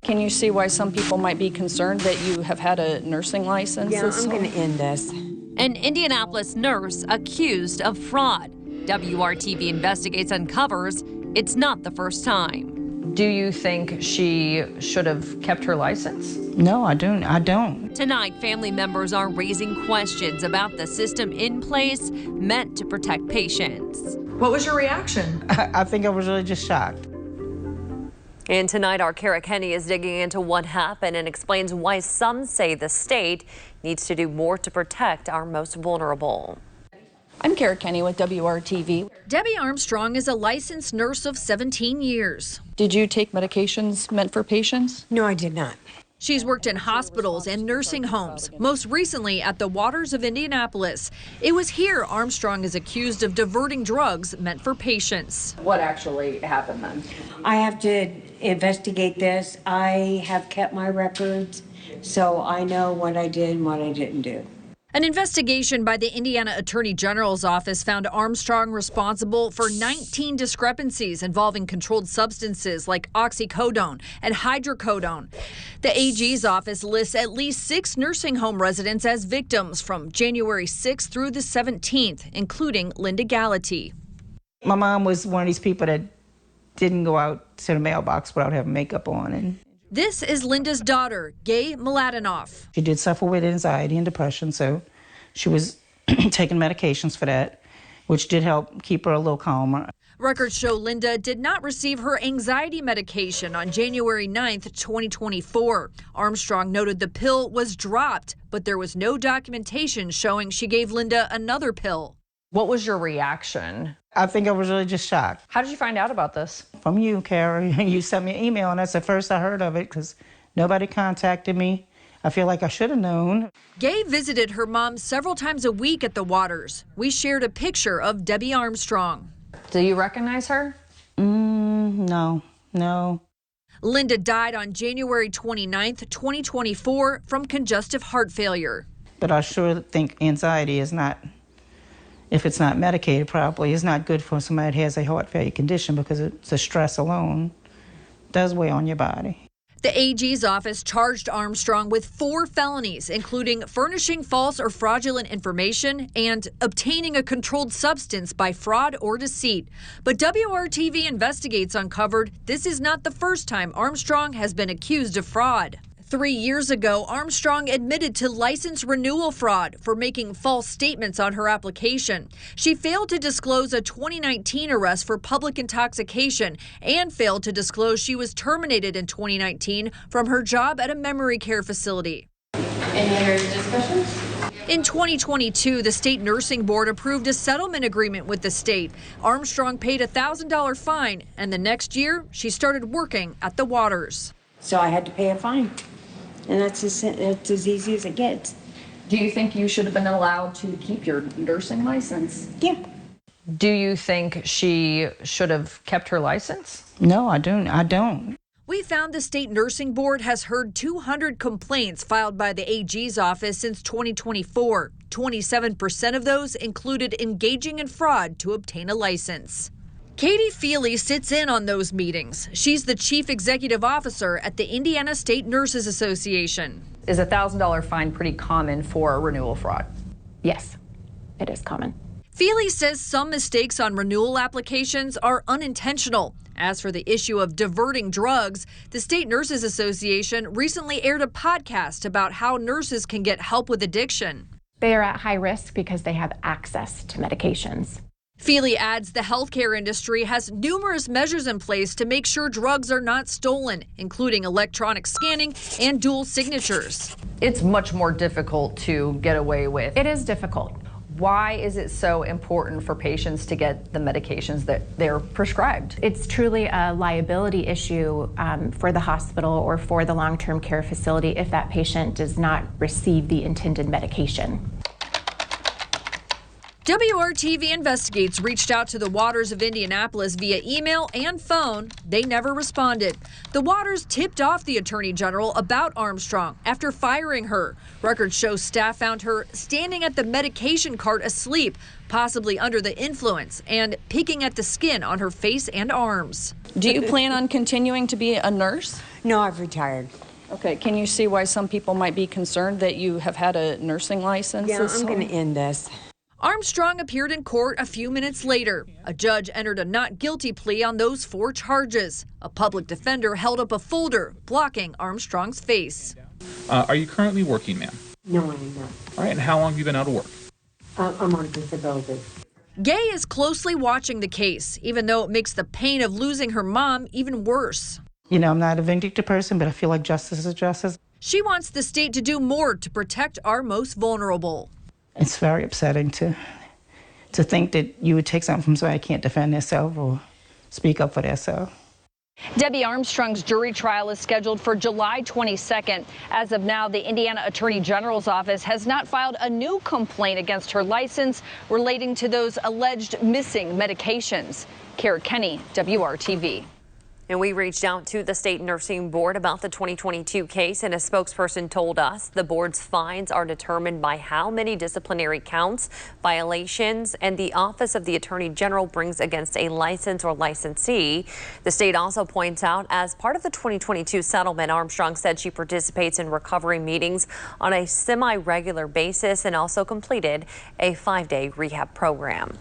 Can you see why some people might be concerned that you have had a nursing license? Yeah, I'm going to end this. An Indianapolis nurse accused of fraud. WRTV investigates and covers. It's not the first time. Do you think she should have kept her license? No, I don't. Tonight, family members are raising questions about the system in place meant to protect patients. What was your reaction? I think I was really just shocked. And tonight, our Kara Kenny is digging into what happened and explains why some say the state needs to do more to protect our most vulnerable. I'm Kara Kenny with WRTV. Debbie Armstrong is a licensed nurse of 17 years. Did you take medications meant for patients? No, I did not. She's worked in hospitals and nursing homes, most recently at the Waters of Indianapolis. It was here Armstrong is accused of diverting drugs meant for patients. What actually happened then? I have to investigate this. I have kept my records, so I know what I did and what I didn't do. An investigation by the Indiana Attorney General's office found Armstrong responsible for 19 discrepancies involving controlled substances like oxycodone and hydrocodone. The AG's office lists at least 6 nursing home residents as victims from January 6th through the 17th, including Linda Gallaty. My mom was one of these people that didn't go out to the mailbox without having makeup on. And This is Linda's daughter, Gay Mladenoff. she did suffer with anxiety and depression, so she was taking medications for that, which did help keep her a little calmer. Records show Linda did not receive her anxiety medication on January 9th, 2024. Armstrong noted the pill was dropped, but there was no documentation showing she gave Linda another pill. What was your reaction? I think I was really just shocked. How did you find out about this? From you, Kara. You sent me an email, and that's the first I heard of it because nobody contacted me. I feel like I should have known. Gay visited her mom several times a week at the Waters. We shared a picture of Debbie Armstrong. Do you recognize her? No. Linda died on January 29th, 2024 from congestive heart failure. But I sure think anxiety is not, if it's not medicated properly, is not good for somebody that has a heart failure condition because it's the stress alone does weigh on your body. The AG's office charged Armstrong with 4 felonies, including furnishing false or fraudulent information and obtaining a controlled substance by fraud or deceit. But WRTV Investigates uncovered this is not the first time Armstrong has been accused of fraud. 3 years ago, Armstrong admitted to license renewal fraud for making false statements on her application. She failed to disclose a 2019 arrest for public intoxication and failed to disclose she was terminated in 2019 from her job at a memory care facility. Any other discussions? In 2022, the state nursing board approved a settlement agreement with the state. Armstrong paid a $1,000 fine, and the next year, she started working at the Waters. So I had to pay a fine. And that's as easy as it gets. Do you think you should have been allowed to keep your nursing license? Yeah. Do you think she should have kept her license? No, I don't. We found the state nursing board has heard 200 complaints filed by the AG's office since 2024. 27% of those included engaging in fraud to obtain a license. Katie Feely sits in on those meetings. She's the chief executive officer at the Indiana State Nurses Association. Is a $1,000 fine pretty common for renewal fraud? Yes, it is common. Feely says some mistakes on renewal applications are unintentional. As for the issue of diverting drugs, the State Nurses Association recently aired a podcast about how nurses can get help with addiction. They are at high risk because they have access to medications. Feely adds the healthcare industry has numerous measures in place to make sure drugs are not stolen, including electronic scanning and dual signatures. It's much more difficult to get away with. It is difficult. Why is it so important for patients to get the medications that they're prescribed? It's truly a liability issue for the hospital or for the long-term care facility if that patient does not receive the intended medication. WRTV Investigates reached out to the Waters of Indianapolis via email and phone. They never responded. The Waters tipped off the Attorney General about Armstrong after firing her. Records show staff found her standing at the medication cart asleep, possibly under the influence, and picking at the skin on her face and arms. Do you plan on continuing to be a nurse? No, I've retired. Okay, can you see why some people might be concerned that you have had a nursing license? Yeah, this I'm going to whole- end this. Armstrong appeared in court a few minutes later. A judge entered a not guilty plea on those 4 charges. A public defender held up a folder blocking Armstrong's face. Are you currently working, ma'am? No, I'm not. All right, and how long have you been out of work? I'm on disability. Gay is closely watching the case, even though it makes the pain of losing her mom even worse. You know, I'm not a vindictive person, but I feel like justice is justice. She wants the state to do more to protect our most vulnerable. It's very upsetting to think that you would take something from somebody who can't defend themselves or speak up for themselves. Debbie Armstrong's jury trial is scheduled for July 22nd. As of now, the Indiana Attorney General's office has not filed a new complaint against her license relating to those alleged missing medications. Kara Kenny, WRTV. And we reached out to the state nursing board about the 2022 case, and a spokesperson told us the board's fines are determined by how many disciplinary counts, violations, and the Office of the Attorney General brings against a license or licensee. The state also points out, as part of the 2022 settlement, Armstrong said she participates in recovery meetings on a semi-regular basis and also completed a 5-day rehab program.